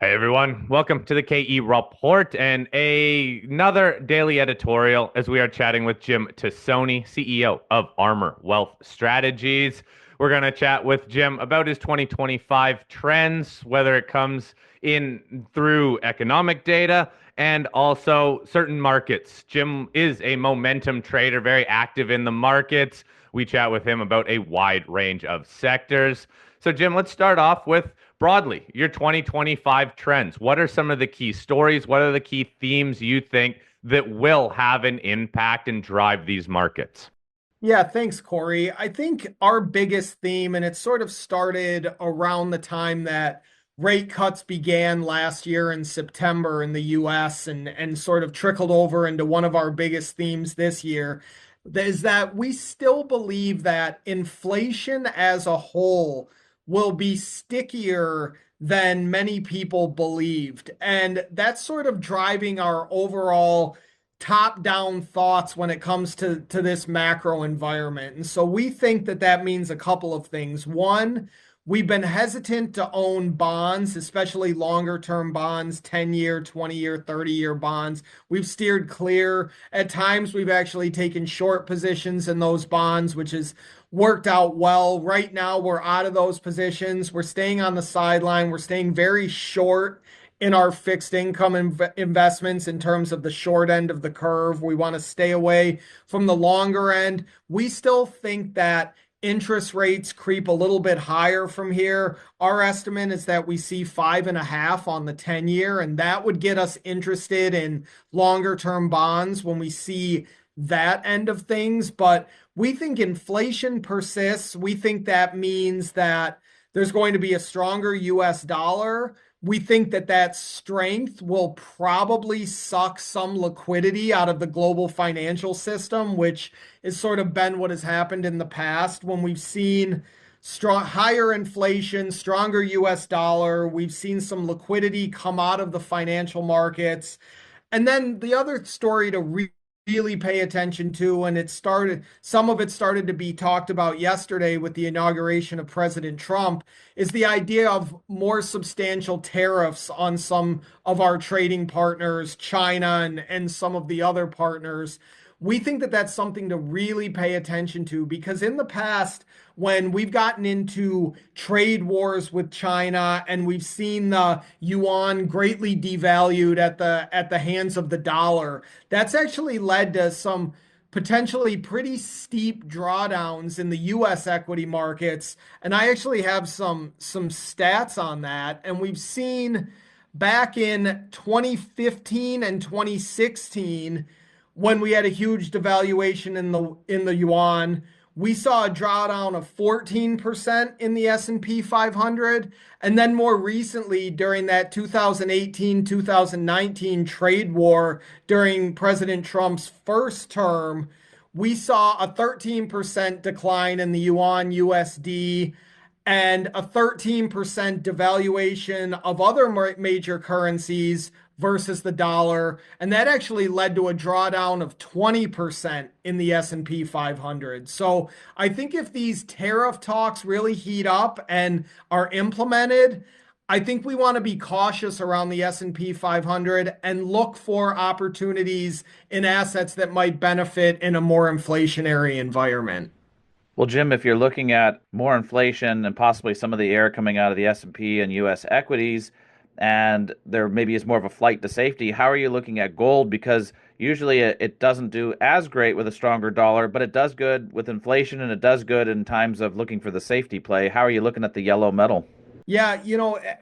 Hey everyone, welcome to the KE Report and another daily editorial as we are chatting with Jim Tassoni, CEO of Armor Wealth Strategies. We're going to chat with Jim about his 2025 trends, whether it comes in through economic data and also certain markets. Jim is a momentum trader, very active in the markets. We chat with him about a wide range of sectors. So, Jim, let's start off with broadly your 2025 trends. What are some of the key stories? What are the key themes you think that will have an impact and drive these markets? Yeah, thanks, Corey. I think our biggest theme, and it sort of started around the time that rate cuts began last year in September in the US and sort of trickled over into one of our biggest themes this year, is that we still believe that inflation as a whole will be stickier than many people believed. And that's sort of driving our overall top-down thoughts when it comes to this macro environment. And so we think that that means a couple of things. One, we've been hesitant to own bonds, especially longer-term bonds, 10-year, 20-year, 30-year bonds. We've steered clear. At times, we've actually taken short positions in those bonds, which has worked out well. Right now, we're out of those positions. We're staying on the sideline. We're staying very short in our fixed income investments in terms of the short end of the curve. We want to stay away from the longer end. We still think that interest rates creep a little bit higher from here. Our estimate is that we see 5.5 on the 10-year, and that would get us interested in longer term bonds when we see that end of things. But we think inflation persists. We think that means that there's going to be a stronger US dollar. We think that that strength will probably suck some liquidity out of the global financial system, which has sort of been what has happened in the past when we've seen higher inflation, stronger US dollar. We've seen some liquidity come out of the financial markets. And then the other story to really pay attention to, and some of it started to be talked about yesterday with the inauguration of President Trump, is the idea of more substantial tariffs on some of our trading partners, China and some of the other partners. We think that that's something to really pay attention to because in the past, when we've gotten into trade wars with China and we've seen the yuan greatly devalued at the hands of the dollar, that's actually led to some potentially pretty steep drawdowns in the US equity markets. And I actually have some stats on that. And we've seen back in 2015 and 2016 when we had a huge devaluation in the yuan, we saw a drawdown of 14% in the S&P 500. And then more recently, during that 2018-2019 trade war during President Trump's first term, we saw a 13% decline in the yuan USD and a 13% devaluation of other major currencies versus the dollar, and that actually led to a drawdown of 20% in the S&P 500. So I think if these tariff talks really heat up and are implemented, I think we want to be cautious around the S&P 500 and look for opportunities in assets that might benefit in a more inflationary environment. Well, Jim, if you're looking at more inflation and possibly some of the air coming out of the S&P and US equities, and there maybe is more of a flight to safety, how are you looking at gold? Because usually it doesn't do as great with a stronger dollar, but it does good with inflation and it does good in times of looking for the safety play. How are you looking at the yellow metal? Yeah,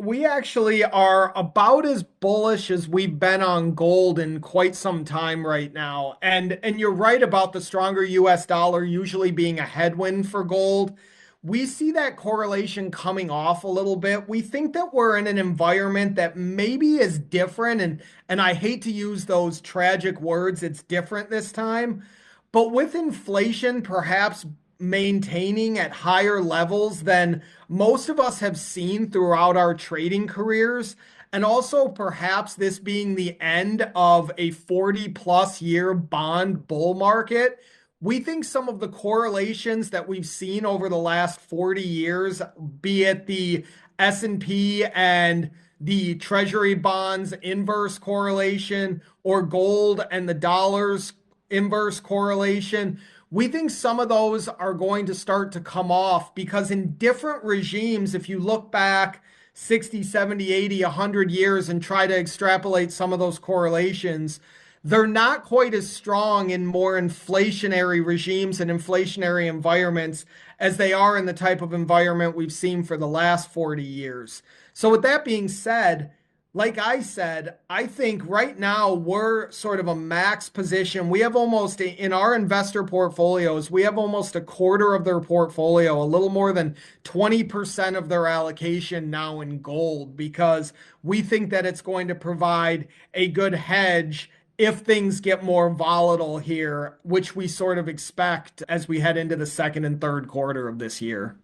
we actually are about as bullish as we've been on gold in quite some time right now. And you're right about the stronger US dollar usually being a headwind for gold. We see that correlation coming off a little bit. We think that we're in an environment that maybe is different and I hate to use those tragic words, it's different this time. But with inflation perhaps maintaining at higher levels than most of us have seen throughout our trading careers, and also perhaps this being the end of a 40 plus year bond bull market, we think some of the correlations that we've seen over the last 40 years, be it the S&P and the treasury bonds inverse correlation or gold and the dollar's inverse correlation. We think some of those are going to start to come off because in different regimes, if you look back 60, 70, 80, 100 years and try to extrapolate some of those correlations, they're not quite as strong in more inflationary regimes and inflationary environments as they are in the type of environment we've seen for the last 40 years. So, with that being said, like I said, I think right now we're sort of a max position. We have almost in our investor portfolios, we have almost a quarter of their portfolio, a little more than 20% of their allocation now in gold, because we think that it's going to provide a good hedge if things get more volatile here, which we sort of expect as we head into the second and third quarter of this year.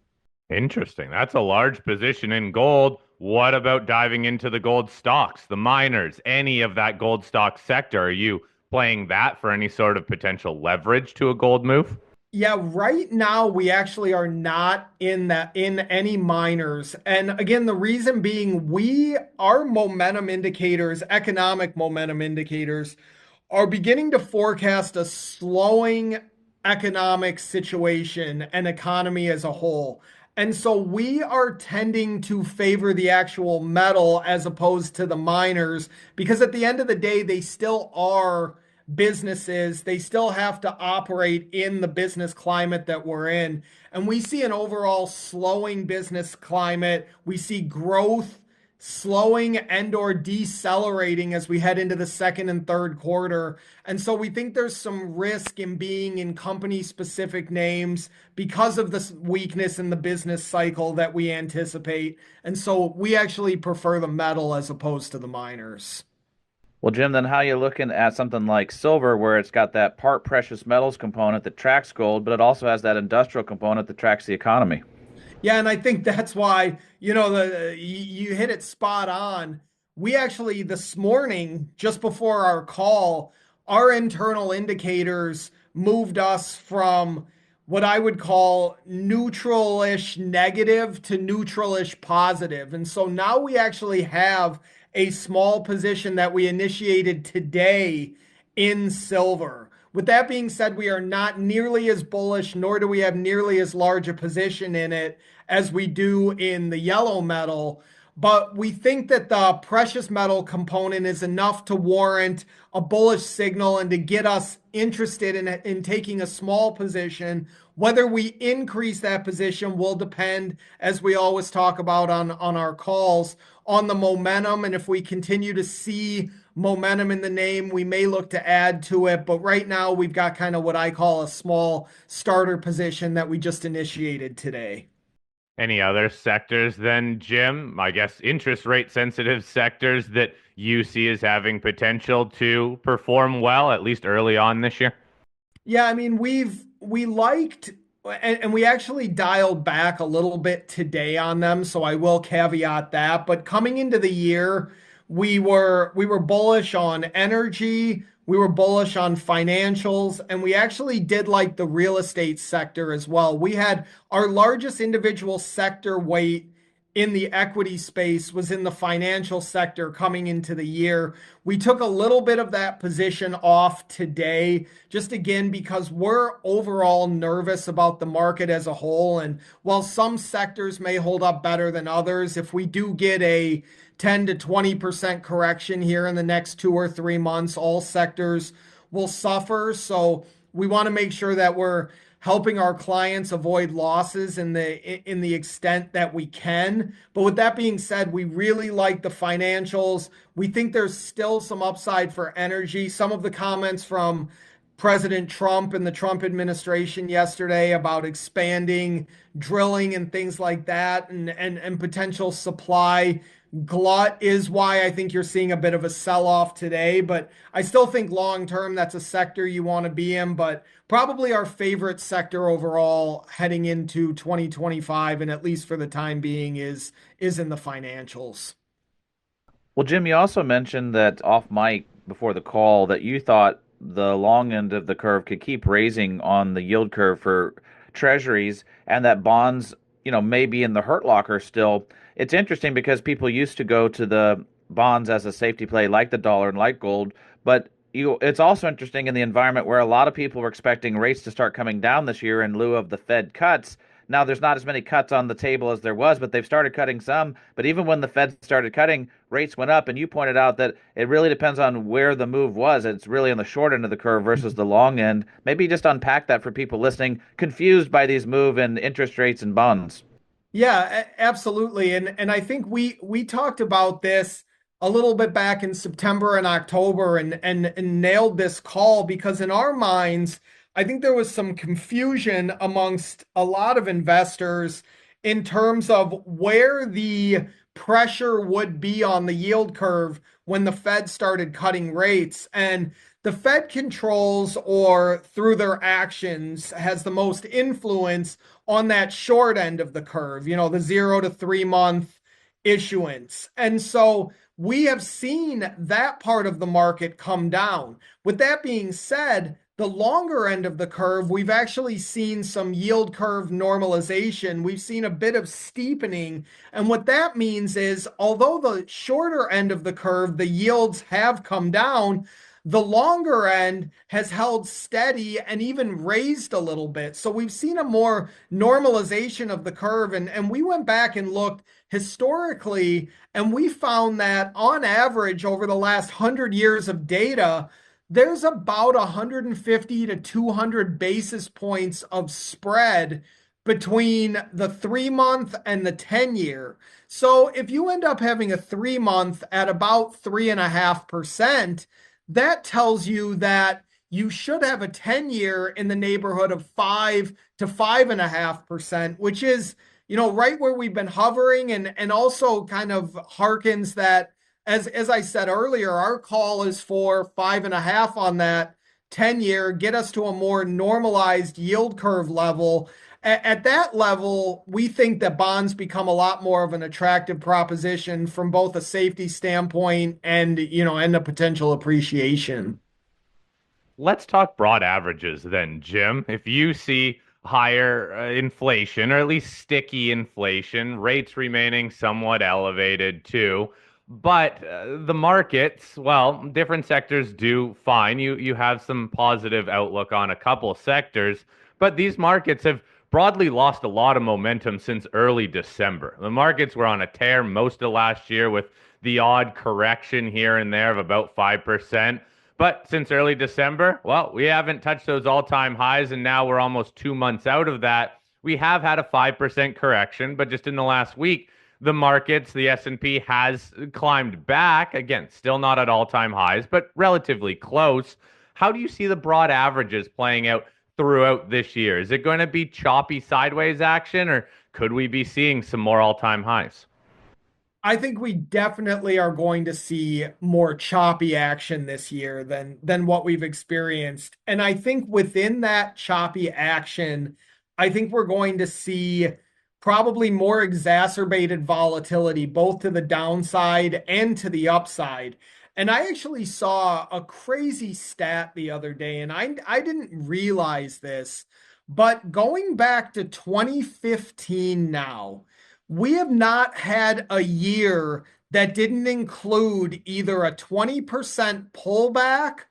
Interesting. That's a large position in gold. What about diving into the gold stocks, the miners, any of that gold stock sector? Are you playing that for any sort of potential leverage to a gold move? Yeah, right now we actually are not in any miners. And again, the reason being our momentum indicators, economic momentum indicators, are beginning to forecast a slowing economic situation and economy as a whole. And so we are tending to favor the actual metal as opposed to the miners because at the end of the day, they still are businesses. They still have to operate in the business climate that we're in. And we see an overall slowing business climate. We see growth slowing and or decelerating as we head into the second and third quarter. And so we think there's some risk in being in company specific names because of this weakness in the business cycle that we anticipate. And so we actually prefer the metal as opposed to the miners. Well, Jim, then how you looking at something like silver, where it's got that part precious metals component that tracks gold, but it also has that industrial component that tracks the economy? Yeah, and I think that's why, you hit it spot on. We actually this morning, just before our call, our internal indicators moved us from what I would call neutral-ish negative to neutral-ish positive. And so now we actually have a small position that we initiated today in silver. With that being said, we are not nearly as bullish, nor do we have nearly as large a position in it as we do in the yellow metal. But we think that the precious metal component is enough to warrant a bullish signal and to get us interested in taking a small position. Whether we increase that position will depend, as we always talk about on our calls, on the momentum. And if we continue to see momentum in the name, we may look to add to it. But right now, we've got kind of what I call a small starter position that we just initiated today. Any other sectors then, Jim? I guess interest rate sensitive sectors that you see as having potential to perform well, at least early on this year? Yeah, I mean, we liked and we actually dialed back a little bit today on them, so I will caveat that. But coming into the year, we were bullish on energy, we were bullish on financials, and we actually did like the real estate sector as well. We had our largest individual sector weight in the equity space was in the financial sector coming into the year. We took a little bit of that position off today, just again, because we're overall nervous about the market as a whole. And while some sectors may hold up better than others, if we do get a 10 to 20% correction here in the next 2 or 3 months, all sectors will suffer. So we want to make sure that we're helping our clients avoid losses in the extent that we can. But with that being said, we really like the financials. We think there's still some upside for energy. Some of the comments from President Trump and the Trump administration yesterday about expanding drilling and things like that and potential supply glut is why I think you're seeing a bit of a sell-off today. But I still think long term that's a sector you want to be in. But probably our favorite sector overall heading into 2025, and at least for the time being, is in the financials. Well, Jim, you also mentioned that off mic before the call that you thought the long end of the curve could keep raising on the yield curve for treasuries and that bonds maybe in the hurt locker still. It's interesting because people used to go to the bonds as a safety play like the dollar and like gold, but it's also interesting in the environment where a lot of people were expecting rates to start coming down this year in lieu of the Fed cuts. Now there's not as many cuts on the table as there was, but they've started cutting some. But even when the Fed started cutting, rates went up, and you pointed out that it really depends on where the move was. It's really on the short end of the curve versus the long end. Maybe just unpack that for people listening, confused by these move in interest rates and bonds. Yeah, absolutely. And I think we talked about this a little bit back in September and October and nailed this call because in our minds, I think there was some confusion amongst a lot of investors in terms of where the pressure would be on the yield curve when the Fed started cutting rates. And the Fed controls or through their actions has the most influence on that short end of the curve, the 0 to 3 month issuance. And so we have seen that part of the market come down. With that being said, the longer end of the curve, we've actually seen some yield curve normalization. We've seen a bit of steepening. And what that means is, although the shorter end of the curve, the yields have come down, the longer end has held steady and even raised a little bit. So we've seen a more normalization of the curve. And we went back and looked historically, and we found that on average over the last 100 years of data, there's about 150 to 200 basis points of spread between the 3 month and the 10 year. So if you end up having a 3 month at about 3.5%, that tells you that you should have a 10 year in the neighborhood of 5 to 5.5%, which is, right where we've been hovering and also kind of harkens that, as I said earlier, our call is for 5.5 on that 10 year, get us to a more normalized yield curve level. At that level, we think that bonds become a lot more of an attractive proposition from both a safety standpoint and a potential appreciation. Let's talk broad averages then, Jim. If you see higher inflation, or at least sticky inflation, rates remaining somewhat elevated too, but the markets, well, different sectors do fine. You have some positive outlook on a couple sectors, but these markets have broadly lost a lot of momentum since early December. The markets were on a tear most of last year with the odd correction here and there of about 5%. But since early December, well, we haven't touched those all-time highs, and now we're almost 2 months out of that. We have had a 5% correction, but just in the last week, the markets, the S&P has climbed back. Again, still not at all-time highs, but relatively close. How do you see the broad averages playing out throughout this year? Is it going to be choppy sideways action, or could we be seeing some more all-time highs? I think we definitely are going to see more choppy action this year than what we've experienced. And I think within that choppy action, I think we're going to see probably more exacerbated volatility, both to the downside and to the upside. And I actually saw a crazy stat the other day, and I didn't realize this, but going back to 2015 now, we have not had a year that didn't include either a 20% pullback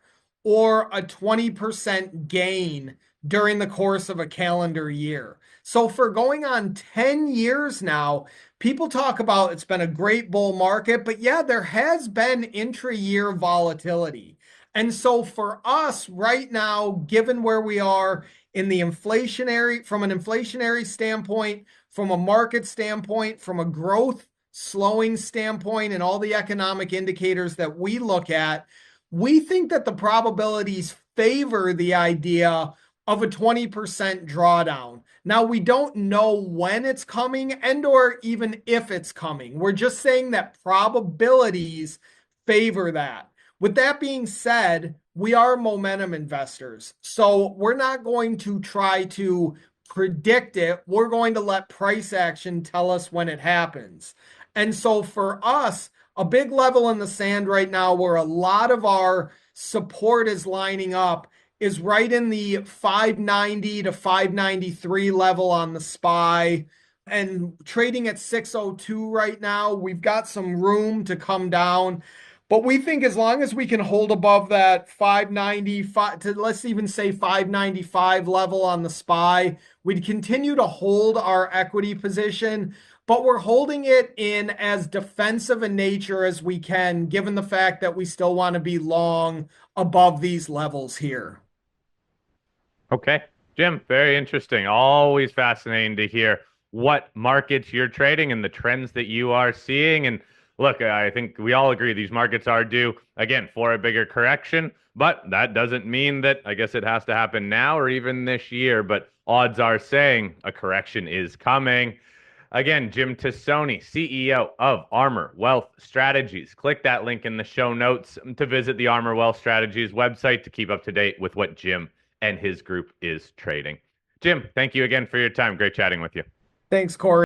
or a 20% gain during the course of a calendar year. So for going on 10 years now, people talk about it's been a great bull market, but yeah, there has been intra-year volatility. And so for us right now, given where we are in the from an inflationary standpoint, from a market standpoint, from a growth slowing standpoint, and all the economic indicators that we look at, we think that the probabilities favor the idea of a 20% drawdown. Now, we don't know when it's coming and or even if it's coming. We're just saying that probabilities favor that. With that being said, we are momentum investors. So we're not going to try to predict it. We're going to let price action tell us when it happens. And so for us, a big level in the sand right now where a lot of our support is lining up is right in the 590 to 593 level on the SPY, and trading at 602 right now. We've got some room to come down, but we think as long as we can hold above that 595 to, let's even say 595 level on the SPY, we'd continue to hold our equity position, but we're holding it in as defensive a nature as we can, given the fact that we still want to be long above these levels here. Okay. Jim, very interesting. Always fascinating to hear what markets you're trading and the trends that you are seeing. And look, I think we all agree these markets are due, again, for a bigger correction, but that doesn't mean that I guess it has to happen now or even this year. But odds are saying a correction is coming. Again, Jim Tassoni, CEO of Armor Wealth Strategies. Click that link in the show notes to visit the Armor Wealth Strategies website to keep up to date with what Jim and his group is trading. Jim, thank you again for your time. Great chatting with you. Thanks, Corey.